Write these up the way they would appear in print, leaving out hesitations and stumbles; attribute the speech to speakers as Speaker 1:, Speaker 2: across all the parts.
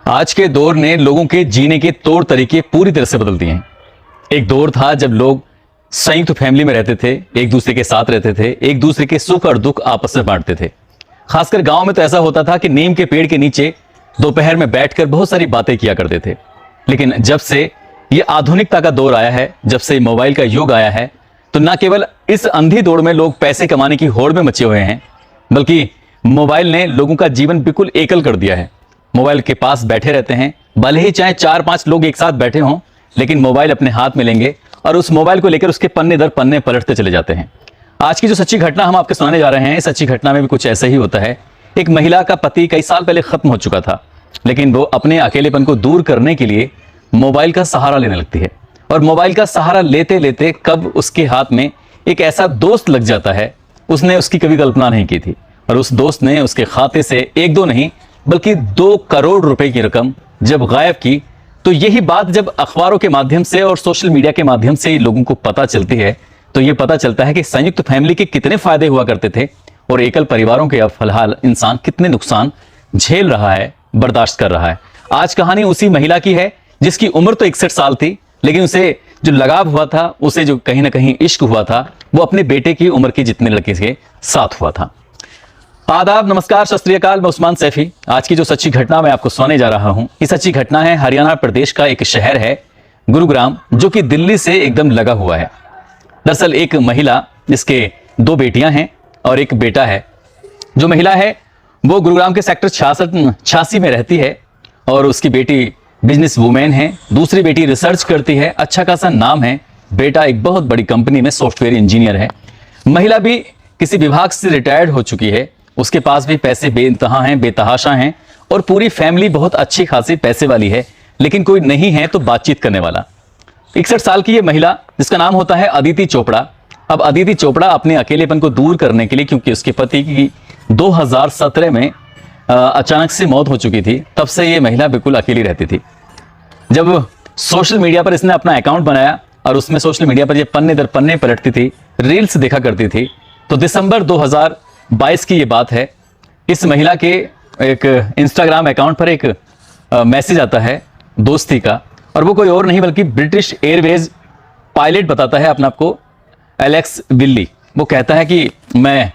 Speaker 1: आज के दौर ने लोगों के जीने के तौर तरीके पूरी तरह से बदल दिए हैं। एक दौर था जब लोग संयुक्त फैमिली में रहते थे, एक दूसरे के साथ रहते थे, एक दूसरे के सुख और दुख आपस में बांटते थे। खासकर गांव में तो ऐसा होता था कि नीम के पेड़ के नीचे दोपहर में बैठकर बहुत सारी बातें किया करते थे। लेकिन जब से ये आधुनिकता का दौर आया है, जब से मोबाइल का युग आया है, तो न केवल इस अंधी दौड़ में लोग पैसे कमाने की होड़ में मचे हुए हैं, बल्कि मोबाइल ने लोगों का जीवन बिल्कुल एकल कर दिया है। मोबाइल के पास बैठे रहते हैं, भले ही चाहे 4-5 लोग एक साथ बैठे हों, लेकिन मोबाइल अपने हाथ में लेंगे और उस मोबाइल को लेकर उसके पन्ने दर पन्ने पलटते चले जाते हैं। आज की जो सच्ची घटना हम आपको सुनाने जा रहे हैं, इस सच्ची घटना में भी कुछ ऐसा ही होता है। एक महिला का पति कई साल पहले खत्म हो चुका था, लेकिन वो अपने अकेलेपन को दूर करने के लिए मोबाइल का सहारा लेने लगती है। और मोबाइल का सहारा लेते लेते कब उसके हाथ में एक ऐसा दोस्त लग जाता है, उसने उसकी कभी कल्पना नहीं की थी। और उस दोस्त ने उसके खाते से 1-2 नहीं बल्कि 2 करोड़ रुपए की रकम जब गायब की, तो यही बात जब अखबारों के माध्यम से और सोशल मीडिया के माध्यम से लोगों को पता चलती है, तो ये पता चलता है कि संयुक्त फैमिली के कितने फायदे हुआ करते थे और एकल परिवारों के अब फिलहाल इंसान कितने नुकसान झेल रहा है, बर्दाश्त कर रहा है। आज कहानी उसी महिला की है जिसकी उम्र तो 61 साल थी, लेकिन उसे जो लगाव हुआ था, उसे जो कहीं ना कहीं इश्क हुआ था, वो अपने बेटे की उम्र के जितने लड़के के साथ हुआ था। आदाब, नमस्कार, सत श्री अकाल, मैं उस्मान सैफी। आज की जो सच्ची घटना मैं आपको सुनाने जा रहा हूं, ये सच्ची घटना है हरियाणा प्रदेश का एक शहर है गुरुग्राम, जो कि दिल्ली से एकदम लगा हुआ है। दरअसल एक महिला जिसके 2 बेटियां हैं और एक बेटा है। जो महिला है वो गुरुग्राम के सेक्टर 86 में रहती है और उसकी बेटी बिजनेस वुमेन है, दूसरी बेटी रिसर्च करती है, अच्छा खासा नाम है, बेटा एक बहुत बड़ी कंपनी में सॉफ्टवेयर इंजीनियर है। महिला भी किसी विभाग से रिटायर्ड हो चुकी है, उसके पास भी पैसे बेइंतहा हैं, बेतहाशा हैं और पूरी फैमिली बहुत अच्छी खासी पैसे वाली है, लेकिन कोई नहीं है तो बातचीत करने वाला। 61 साल की ये महिला जिसका नाम होता है अदिति चोपड़ा। अब अदिति चोपड़ा अपने अकेलेपन को दूर करने के लिए, क्योंकि उसके पति की 2017 में अचानक से मौत हो चुकी थी, तब से ये महिला बिल्कुल अकेली रहती थी। जब सोशल मीडिया पर इसने अपना अकाउंट बनाया और उसमें सोशल मीडिया पर ये पन्ने दर पन्ने पलटती थी, रील्स देखा करती थी, तो दिसंबर 2022 की ये बात है। इस महिला के एक इंस्टाग्राम अकाउंट पर एक मैसेज आता है दोस्ती का, और वो कोई और नहीं बल्कि ब्रिटिश एयरवेज पायलट बताता है अपने आप को, एलेक्स विल्ली। वो कहता है कि मैं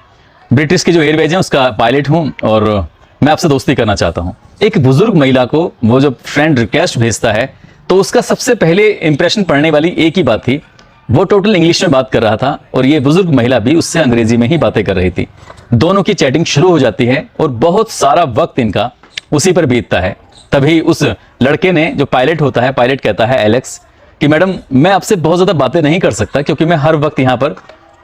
Speaker 1: ब्रिटिश के जो एयरवेज हैं उसका पायलट हूं और मैं आपसे दोस्ती करना चाहता हूं। एक बुजुर्ग महिला को वो जब फ्रेंड रिक्वेस्ट भेजता है, तो उसका सबसे पहले इंप्रेशन पड़ने वाली एक ही बात थी, वो टोटल इंग्लिश में बात कर रहा था और ये बुजुर्ग महिला भी उससे अंग्रेजी में ही बातें कर रही थी। दोनों की चैटिंग शुरू हो जाती है और बहुत सारा वक्त इनका उसी पर बीतता है। तभी उस लड़के ने, जो पायलट होता है, पायलट कहता है एलेक्स कि मैडम मैं आपसे बहुत ज्यादा बातें नहीं कर सकता, क्योंकि मैं हर वक्त यहाँ पर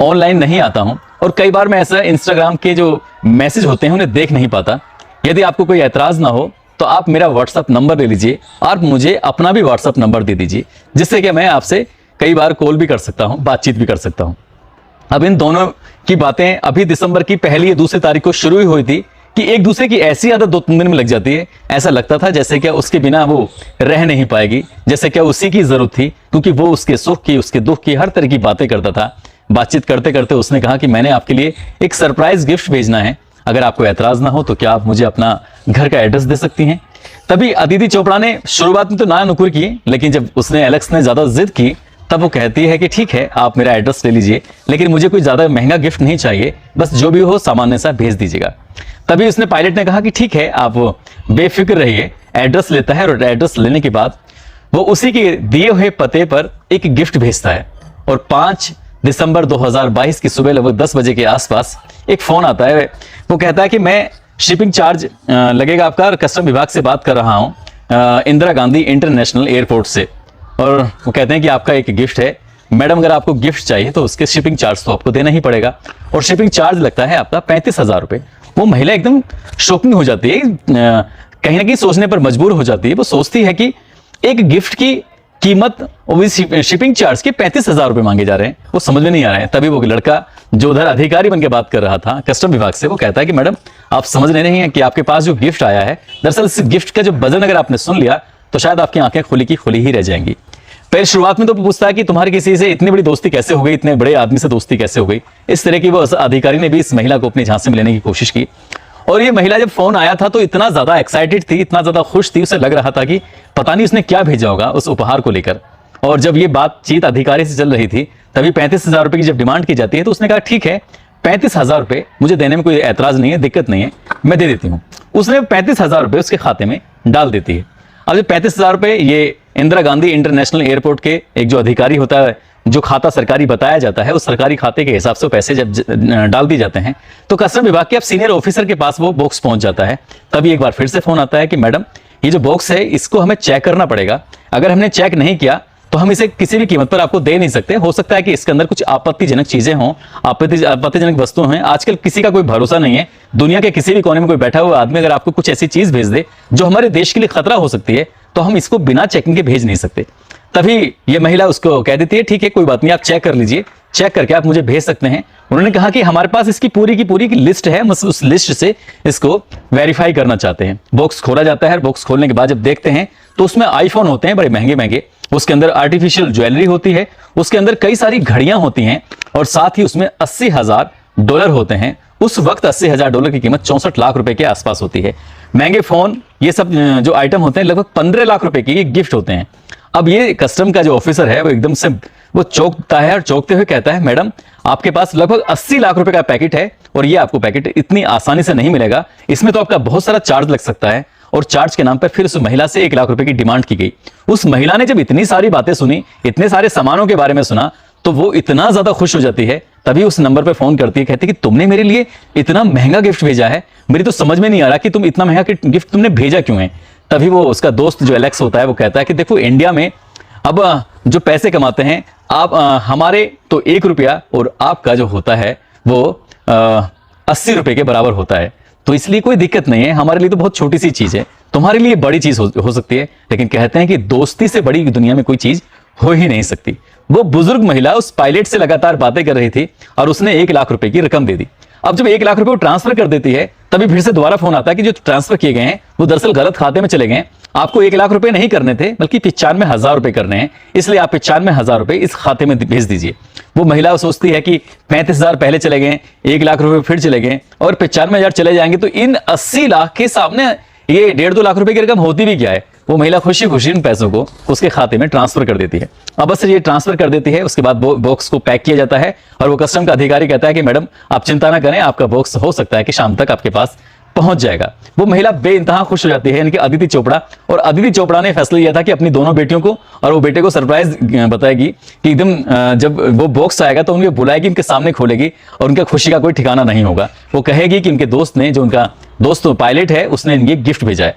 Speaker 1: ऑनलाइन नहीं आता हूँ और कई बार मैं ऐसा इंस्टाग्राम के जो मैसेज होते हैं उन्हें देख नहीं पाता। यदि आपको कोई ऐतराज ना हो तो आप मेरा व्हाट्सअप नंबर ले लीजिए और मुझे अपना भी व्हाट्सअप नंबर दे दीजिए, जिससे कि मैं आपसे कई बार कॉल भी कर सकता हूं, बातचीत भी कर सकता हूं। अब इन दोनों की बातें अभी दिसंबर की 1 या 2 तारीख को शुरू ही हुई थी कि एक दूसरे की ऐसी आदत 2-3 दिन में लग जाती है। ऐसा लगता था जैसे क्या उसके बिना वो रह नहीं पाएगी, जैसे क्या उसी की जरूरत थी, क्योंकि वो उसके सुख की, उसके दुख की हर तरह की बातें करता था। बातचीत करते करते उसने कहा कि मैंने आपके लिए एक सरप्राइज गिफ्ट भेजना है, अगर आपको ऐतराज ना हो तो क्या आप मुझे अपना घर का एड्रेस दे सकती हैं। तभी अदिति चोपड़ा ने शुरुआत में तो ना नुकुर की, लेकिन जब उसने एलेक्स ने ज्यादा जिद की, तब वो कहती है कि ठीक है आप मेरा एड्रेस ले लीजिए, लेकिन मुझे कोई ज्यादा महंगा गिफ्ट नहीं चाहिए, बस जो भी हो सामान्य सा भेज दीजिएगा। तभी उसने पायलट ने कहा कि ठीक है आप बेफिक्र रहिए। एड्रेस लेता है और एड्रेस लेने के बाद वो उसी के दिए हुए पते पर एक गिफ्ट भेजता है। और 5 दिसंबर 2022 की सुबह लगभग 10 बजे के आसपास एक फोन आता है। वो कहता है कि मैं शिपिंग चार्ज लगेगा आपका, और कस्टम विभाग से बात कर रहा हूं, इंदिरा गांधी इंटरनेशनल एयरपोर्ट से। और वो कहते हैं कि आपका एक गिफ्ट है मैडम, अगर आपको गिफ्ट चाहिए तो उसके शिपिंग चार्ज तो आपको देना ही पड़ेगा, और शिपिंग चार्ज लगता है आपका 35,000 रुपए। वो महिला एकदम शॉकिंग हो जाती है, कहीं ना कहीं सोचने पर मजबूर हो जाती है। वो सोचती है कि एक गिफ्ट की कीमत और शिपिंग चार्ज के 35,000 रुपए मांगे जा रहे हैं, वो समझ में नहीं आ रहा है। तभी वो लड़का जो उधर अधिकारी बन के बात कर रहा था कस्टम विभाग से, वो कहता है कि मैडम आप समझ रहे नहीं है कि आपके पास जो गिफ्ट आया है, दरअसल इस गिफ्ट का जो वजन अगर आपने सुन लिया तो शायद आपकी आंखें खुली की खुली ही रह जाएंगी। पहले शुरुआत में तो पूछता है कि तुम्हारी किसी से इतनी बड़ी दोस्ती कैसे हो गई, इतने बड़े आदमी से दोस्ती कैसे हो गई। इस तरह की वो अधिकारी ने भी इस महिला को अपनी झांसे में लेने की कोशिश की और ये महिला जब फोन आया था तो इतना ज्यादा एक्साइटेड थी, इतना ज्यादा खुश थी, उसे लग रहा था कि पता नहीं उसने क्या भेजा होगा उस उपहार को लेकर। और जब ये बातचीत अधिकारी से चल रही थी तभी 35,000 रुपए की जब डिमांड की जाती है तो उसने कहा ठीक है 35,000 रुपए मुझे देने में कोई एतराज नहीं है, दिक्कत नहीं है, मैं दे देती हूँ। उसने 35,000 रुपए उसके खाते में डाल देती है। अब जो 35,000 रुपए ये इंदिरा गांधी इंटरनेशनल एयरपोर्ट के एक जो अधिकारी होता है, जो खाता सरकारी बताया जाता है, उस सरकारी खाते के हिसाब से पैसे जब डाल दिए जाते हैं तो कस्टम विभाग के अब सीनियर ऑफिसर के पास वो बॉक्स पहुंच जाता है। तभी एक बार फिर से फोन आता है कि मैडम ये जो बॉक्स है इसको हमें चेक करना पड़ेगा, अगर हमने चेक नहीं किया तो हम इसे किसी भी कीमत पर आपको दे नहीं सकते, हो सकता है कि इसके अंदर कुछ आपत्तिजनक चीजें हों, आपत्तिजनक वस्तुएं हैं। आजकल किसी का कोई भरोसा नहीं है, दुनिया के किसी भी कोने में कोई बैठा हुआ आदमी अगर आपको कुछ ऐसी चीज भेज दे जो हमारे देश के लिए खतरा हो सकती है तो हम इसको बिना चेकिंग के भेज नहीं सकते। तभी ये महिला उसको कह देती है ठीक है कोई बात नहीं, आप चेक कर लीजिए, चेक करके आप मुझे भेज सकते हैं। उन्होंने कहा कि हमारे पास इसकी पूरी की पूरी लिस्ट है, उस लिस्ट से इसको वेरीफाई करना चाहते हैं। बॉक्स खोला जाता है, बॉक्स खोलने के बाद जब देखते हैं तो उसमें आईफोन होते हैं बड़े महंगे महंगे, उसके अंदर आर्टिफिशियल ज्वेलरी होती है, उसके अंदर कई सारी घड़ियां होती हैं और साथ ही उसमें $80,000 होते हैं। उस वक्त $80,000 की कीमत 64 लाख रुपए के आसपास होती है। महंगे फोन, ये सब जो आइटम होते हैं लगभग 15 लाख रुपए के ये गिफ्ट होते हैं। अब ये कस्टम का जो ऑफिसर है वो एकदम से वो चौंकता है और चौंकते हुए कहता है मैडम आपके पास लगभग 80 लाख रुपए का पैकेट है और ये आपको पैकेट इतनी आसानी से नहीं मिलेगा, इसमें तो आपका बहुत सारा चार्ज लग सकता है। और चार्ज के नाम पर फिर उस महिला से 1 लाख रुपए की डिमांड की गई। उस महिला ने जब इतनी सारी बातें सुनी, इतने सारे सामानों के बारे में सुना तो वो इतना ज्यादा खुश हो जाती है, तभी उस नंबर पे फोन करती है, कहती है कि तुमने मेरे लिए इतना महंगा गिफ्ट भेजा है, मेरी तो समझ में नहीं आ रहा कि तुम इतना महंगा गिफ्ट तुमने भेजा क्यों है। तभी वो उसका दोस्त जो एलेक्स होता है वो कहता है कि देखो इंडिया में अब जो पैसे कमाते हैं आप, हमारे तो 1 रुपया और आपका जो होता है वो 80 रुपए के बराबर होता है, तो इसलिए कोई दिक्कत नहीं है, हमारे लिए तो बहुत छोटी सी चीज है, तुम्हारे लिए बड़ी चीज हो सकती है। लेकिन कहते हैं कि दोस्ती से बड़ी दुनिया में कोई चीज हो ही नहीं सकती। वो बुजुर्ग महिला उस पायलट से लगातार बातें कर रही थी और उसने 1 लाख रुपए की रकम दे दी। अब जब 1 लाख रुपए वो ट्रांसफर कर देती है तभी फिर से दोबारा फोन आता है कि जो ट्रांसफर किए गए हैं वो दरअसल गलत खाते में चले गए, आपको 1 लाख रुपए नहीं करने थे बल्कि 95,000 रुपए करने हैं, इसलिए आप 95,000 रुपए इस खाते में भेज दीजिए। वो महिला सोचती है कि 35,000 पहले चले गए, 1 लाख रुपए फिर चले गए और 95,000 चले जाएंगे तो इन 80 लाख के सामने ये 1.5-2 लाख रुपए की रकम होती भी क्या है। वो महिला खुशी खुशी इन पैसों को उसके खाते में ट्रांसफर कर देती है। अब बस ये ट्रांसफर कर देती है, उसके बाद बॉक्स को पैक किया जाता है और वो कस्टम का अधिकारी कहता है कि मैडम आप चिंता ना करें, आपका बॉक्स हो सकता है कि शाम तक आपके पास पहुंच जाएगा। वो महिला बेइंतहा खुश हो जाती है, यानी कि अदिति चोपड़ा। और अदिति चोपड़ा ने फैसला लिया था कि अपनी दोनों बेटियों को और वो बेटे को सरप्राइज बताएगी कि एकदम जब वो बॉक्स आएगा तो उनको बुलाएगी, उनके सामने खोलेगी और उनका खुशी का कोई ठिकाना नहीं होगा। वो कहेगी कि उनके दोस्त ने, जो उनका दोस्त पायलट है, उसने ये गिफ्ट भेजा है।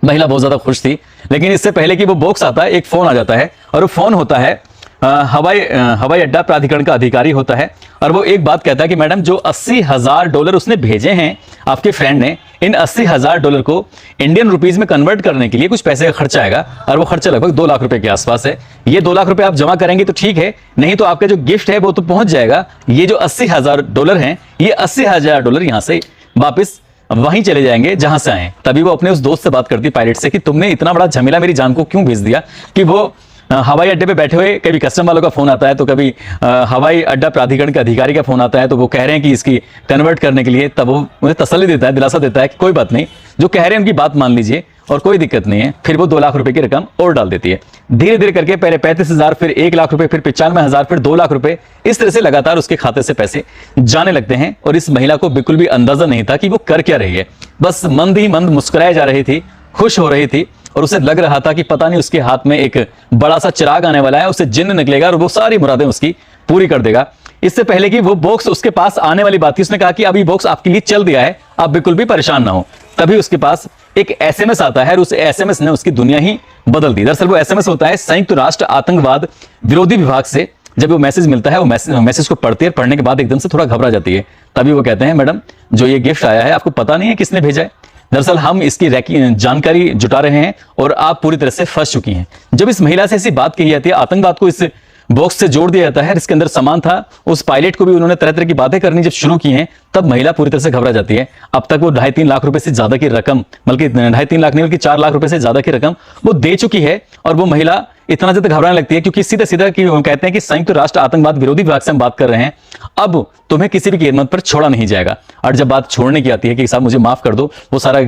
Speaker 1: महिला बहुत ज्यादा खुश थी, लेकिन इससे पहले कि वो बॉक्स आता है एक फोन आ जाता है और वो फोन होता है हवाई अड्डा प्राधिकरण का अधिकारी होता है और वो एक बात कहता है कि मैडम जो $80,000 उसने भेजे हैं आपके फ्रेंड ने, इन $80,000 को इंडियन रुपीज में कन्वर्ट करने के लिए कुछ पैसे का खर्चा आएगा और वो खर्चा लगभग 2 लाख रुपए के आसपास है। ये 2 लाख रुपए आप जमा करेंगे तो ठीक है, नहीं तो आपका जो गिफ्ट है वो तो पहुंच जाएगा। ये जो $80,000 हैं, ये $80,000 यहाँ से वापिस वहीं चले जाएंगे जहां से आए। तभी वो अपने उस दोस्त से बात करती पायलट से कि तुमने इतना बड़ा झमेला मेरी जान को क्यों भेज दिया कि वो हवाई अड्डे पे बैठे हुए कभी कस्टम वालों का फोन आता है तो कभी हवाई अड्डा प्राधिकरण के अधिकारी का फोन आता है, तो वो कह रहे हैं कि इसकी कन्वर्ट करने के लिए, तब वो मुझे तसल्ली देता है, दिलासा देता है कि कोई बात नहीं, जो कह रहे हैं उनकी बात मान लीजिए और कोई दिक्कत नहीं है। फिर वो 2 लाख रुपए की रकम और डाल देती है। धीरे धीरे करके पहले 35,000, फिर 1 लाख रुपए, फिर 95,000, फिर 2 लाख रुपए, इस तरह से लगातार उसके खाते से पैसे जाने लगते हैं। और इस महिला को बिल्कुल भी अंदाजा नहीं था कि वो कर क्या रही है, बस मंद ही मंद मुस्कुराए जा रही थी, खुश हो रही थी और उसे लग रहा था कि पता नहीं उसके हाथ में एक बड़ा सा चिराग आने वाला है, उसे जिन्न निकलेगा और वो सारी मुरादें उसकी पूरी कर देगा। इससे पहले कि वो बॉक्स उसके पास आने वाली बात थी, उसने कहा कि अभी बॉक्स आपके लिए चल दिया है, आप बिल्कुल भी परेशान ना हो। तभी उसके पास एक एसएमएस आता है और उस एसएमएस ने उसकी दुनिया ही बदल दी। दरअसल वो एसएमएस होता है संयुक्त राष्ट्र आतंकवाद विरोधी विभाग से। जब वो मैसेज मिलता है, वो मैसेज को पढ़ती है, पढ़ने के बाद एकदम से थोड़ा घबरा जाती है। तभी वो कहते हैं मैडम जो ये गिफ्ट आया है आपको पता नहीं है किसने भेजा है, दरअसल हम इसकी जानकारी जुटा रहे हैं और आप पूरी तरह से फंस चुकी हैं। जब इस महिला से ऐसी बात कही जाती है, आतंकवाद को इस बॉक्स से जोड़ दिया जाता है, इसके अंदर सामान था, उस पायलट को भी उन्होंने तरह तरह की बातें करनी जब शुरू की हैं, तब महिला पूरी तरह से घबरा जाती है। अब तक वो 2.5-3 लाख रुपए से ज्यादा की रकम, बल्कि 2.5-3 लाख नहीं बल्कि 4 लाख रुपए से ज्यादा की रकम वो दे चुकी है और वो महिला इतना ज्यादा घबराने लगती है, क्योंकि सीधा सीधा कि हम कहते हैं कि संयुक्त राष्ट्र आतंकवाद विरोधी विभाग से हम बात कर रहे हैं, अब तुम्हें किसी भी कीमत पर छोड़ा नहीं जाएगा। और जब बात छोड़ने की आती है कि साहब मुझे माफ कर दो, वो सारा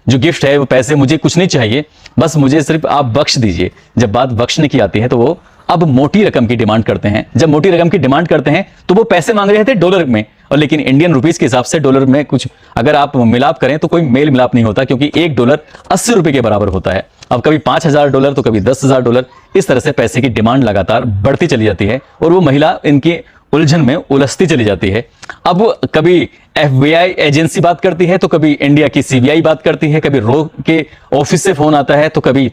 Speaker 1: जो गिफ्ट है, वो पैसे मुझे कुछ नहीं चाहिए, बस मुझे सिर्फ आप बख्श दीजिए, जब बात बख्शने की आती है तो वो अब मोटी रकम की डिमांड करते हैं। जब मोटी रकम की डिमांड करते हैं तो वो पैसे मांग रहे थे डॉलर में, और लेकिन इंडियन रुपीस के हिसाब से डॉलर में कुछ अगर आप मिलाप करें तो कोई मेल मिलाप नहीं होता, क्योंकि $1 80 रुपए के बराबर होता है। अब कभी $5000 तो कभी $10,000, इस तरह से पैसे की डिमांड लगातार बढ़ती चली जाती है और वो महिला इनकी उलझन में उलझती चली जाती है। अब कभी FBI एजेंसी बात करती है तो कभी इंडिया की CBI बात करती है, कभी रो के ऑफिस से फोन आता है तो कभी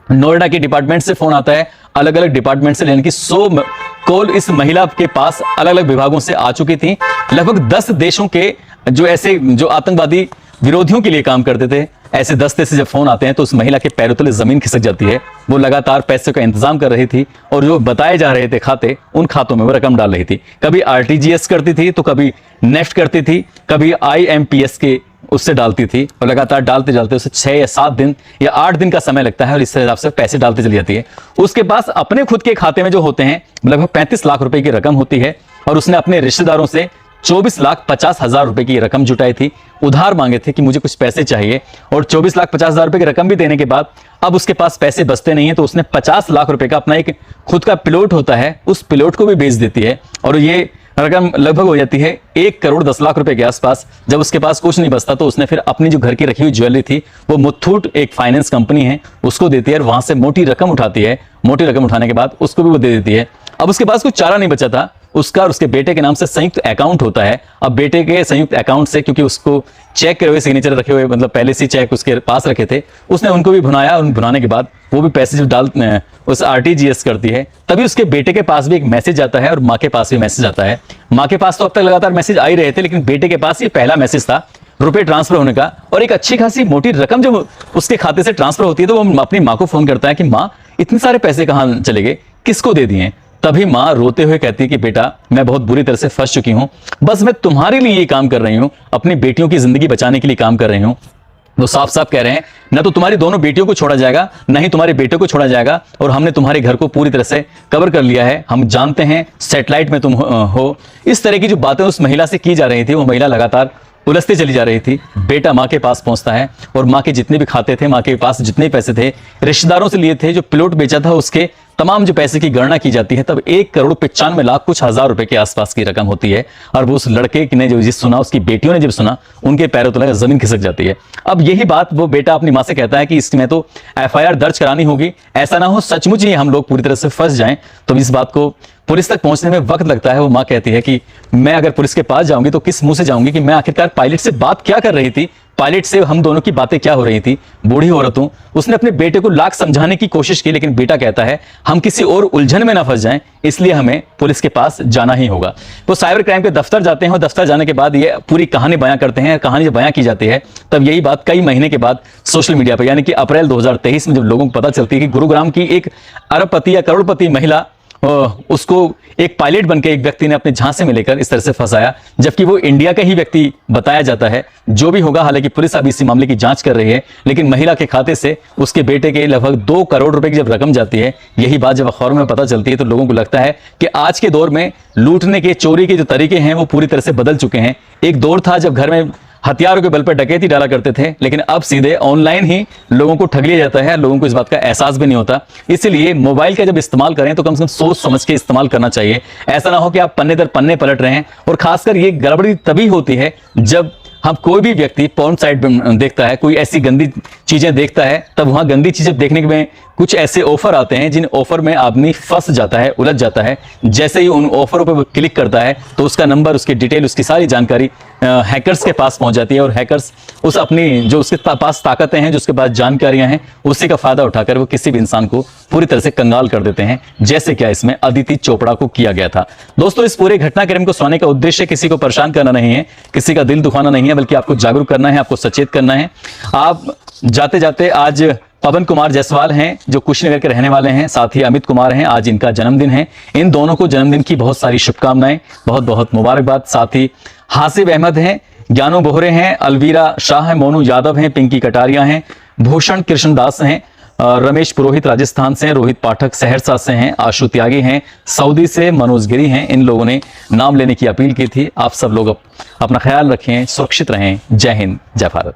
Speaker 1: नोएडा के डिपार्टमेंट से फोन आता है, अलग अलग डिपार्टमेंट से, यानी कि 100 कॉल इस महिला के पास अलग अलग विभागों से आ चुकी थी। लगभग 10 देशों के जो ऐसे जो आतंकवादी विरोधियों के लिए काम करते थे, ऐसे 10 देश से जब फोन आते हैं तो उस महिला के पैरों तले जमीन खिसक जाती है। वो लगातार पैसे का इंतजाम कर रही थी और जो बताए जा रहे थे खाते, उन खातों में वो रकम डाल रही थी। कभी RTGS करती थी तो कभी नेफ्ट करती थी, कभी IMPS के उससे डालती थी, और लगातार डालते डालते उसे 6 या 7 दिन या 8 दिन का समय लगता है और इस हिसाब से पैसे डालते चली जाती है। उसके पास अपने खुद के खाते में जो होते हैं लगभग 35 लाख रुपए की रकम होती है, और उसने अपने रिश्तेदारों से 24,50,000 रुपए की रकम जुटाई थी, उधार मांगे थे कि मुझे कुछ पैसे चाहिए, और 24,50,000 रुपए की रकम भी देने के बाद अब उसके पास पैसे बचते नहीं है, तो उसने 50 लाख रुपए का अपना एक खुद का प्लॉट होता है, उस प्लॉट को भी बेच देती है, और ये रकम लगभग हो जाती है 1,10,00,000 रुपए के आसपास। जब उसके पास कुछ नहीं बचता तो उसने फिर अपनी जो घर की रखी हुई ज्वेलरी थी, वो मुथूट एक फाइनेंस कंपनी है, उसको देती है और वहां से मोटी रकम उठाती है। मोटी रकम उठाने के बाद उसको भी वो दे देती है। अब उसके पास कुछ चारा नहीं बचा था, उसका और उसके बेटे के नाम से संयुक्त अकाउंट होता है। अब बेटे के संयुक्त अकाउंट से, क्योंकि उसको चेक करे हुए सिग्नेचर रखे हुए, मतलब पहले से चेक उसके पास रखे थे, उसने उनको भी भुनाया, और भुनाने के बाद वो भी पैसे जो डाल उस RTGS करती है, तभी उसके बेटे के पास भी एक मैसेज आता है और माँ के पास भी मैसेज आता है। माँ के पास तो अब तक लगातार मैसेज आ ही रहे थे, लेकिन बेटे के पास ये पहला मैसेज था रुपए ट्रांसफर होने का, और एक अच्छी खासी मोटी रकम जब उसके खाते से ट्रांसफर होती है तो वो अपनी माँ को फोन करता है कि माँ इतने सारे पैसे कहाँ चले गए, किसको दे दिए। तभी माँ रोते हुए कहती है कि बेटा मैं बहुत बुरी तरह से फंस चुकी हूँ, बस मैं तुम्हारे लिए ये काम कर रही हूँ, अपनी बेटियों की जिंदगी बचाने के लिए काम कर रही हूँ। वो साफ साफ कह रहे हैं, न तो तुम्हारी दोनों बेटियों को छोड़ा जाएगा, न ही तुम्हारे बेटे को छोड़ा जाएगा, और हमने तुम्हारे घर को पूरी तरह से कवर कर लिया है, हम जानते हैं सैटेलाइट में तुम हो। इस तरह की जो बातें उस महिला से की जा रही थी, वो महिला लगातार उलझती चली जा रही थी। बेटा माँ के पास पहुंचता है और माँ के जितने भी खाते थे, माँ के पास जितने पैसे थे, रिश्तेदारों से लिए थे, जो प्लॉट बेचा था उसके तमाम जो पैसे की गणना की जाती है, तब 1,95,00,000 कुछ हजार रुपए के आसपास की रकम होती है। और वो उस लड़के ने जो जिस सुना, उसकी बेटियों ने जब सुना, उनके पैरों तले जमीन खिसक जाती है। अब यही बात वो बेटा अपनी माँ से कहता है कि इसमें तो FIR दर्ज करानी होगी, ऐसा ना हो सचमुच ही हम लोग पूरी तरह से फंस जाएं तो इस बात को पुलिस तक पहुंचने में वक्त लगता है। वो माँ कहती है कि मैं अगर पुलिस के पास जाऊंगी तो किस मुंह से जाऊंगी, कि मैं आखिरकार पायलट से बात क्या कर रही थी, पायलट से हम दोनों की बातें क्या हो रही थी। बूढ़ी औरत हूं, उसने अपने बेटे को लाख समझाने की कोशिश की, लेकिन बेटा कहता है हम किसी और उलझन में ना फंस जाएं, इसलिए हमें पुलिस के पास जाना ही होगा। वो साइबर क्राइम के दफ्तर जाते हैं और दफ्तर जाने के बाद ये पूरी कहानी बयां करते हैं। कहानी जब बयां की जाती है तब यही बात कई महीने के बाद सोशल मीडिया पर, यानी कि अप्रैल 2023 में जब लोगों को पता चलती है कि गुरुग्राम की एक अरबपति या करोड़पति महिला, उसको एक पायलट बनकर एक व्यक्ति ने अपने झांसे में लेकर इस तरह से फंसाया, जबकि वो इंडिया का ही व्यक्ति बताया जाता है। जो भी होगा, हालांकि पुलिस अभी इसी मामले की जांच कर रही है, लेकिन महिला के खाते से उसके बेटे के लगभग 2 करोड़ रुपए की जब रकम जाती है, यही बात जब अखबारों में पता चलती है तो लोगों को लगता है कि आज के दौर में लूटने के, चोरी के जो तरीके हैं वो पूरी तरह से बदल चुके हैं। एक दौर था जब घर में हथियारों के बल पर डकैती डाला करते थे, लेकिन अब सीधे ऑनलाइन ही लोगों को ठग लिया जाता है। लोगों को इस बात का एहसास भी नहीं होता। इसलिए मोबाइल का जब इस्तेमाल करें तो कम से कम सोच समझ के इस्तेमाल करना चाहिए। ऐसा ना हो कि आप पन्ने दर पन्ने पलट रहे हैं। और खासकर ये गड़बड़ी तभी होती है जब हम कोई भी व्यक्ति पॉर्न साइट देखता है, कोई ऐसी गंदी चीजें देखता है, तब वहां गंदी चीजें देखने में कुछ ऐसे ऑफर आते हैं जिन ऑफर में आदमी फंस जाता है, उलझ जाता है। जैसे ही उन ऑफरों पर क्लिक करता है तो उसका नंबर, उसकी डिटेल, उसकी सारी जानकारी हैकर्स के पास पहुंच जाती है, और हैकर्स उस अपनी जो उसके पास ताकतें हैं, जो उसके पास जानकारियां हैं, उसी का फायदा उठाकर वो किसी भी इंसान को पूरी तरह से कंगाल कर देते हैं, जैसे क्या इसमें अदिति चोपड़ा को किया गया था। दोस्तों, इस पूरे घटनाक्रम को सुनाने का उद्देश्य किसी को परेशान करना नहीं है, किसी का दिल दुखाना नहीं है, बल्कि आपको जागरूक करना है, आपको सचेत करना है। आप जाते जाते, आज पवन कुमार जायसवाल हैं जो कुशीनगर के रहने वाले हैं, साथ ही अमित कुमार हैं, आज इनका जन्मदिन है। इन दोनों को जन्मदिन की बहुत सारी शुभकामनाएं, बहुत बहुत मुबारकबाद। साथ ही हासिब अहमद हैं, ज्ञानू बोहरे हैं, अलवीरा शाह हैं, मोनू यादव हैं, पिंकी कटारिया हैं, भूषण कृष्णदास हैं, रमेश पुरोहित राजस्थान से हैं, रोहित पाठक सहरसा से हैं, आशु त्यागी हैं सऊदी से, मनोज गिरी हैं। इन लोगों ने नाम लेने की अपील की थी। आप सब लोग अपना ख्याल रखें, सुरक्षित रहें। जय हिंद, जय भारत।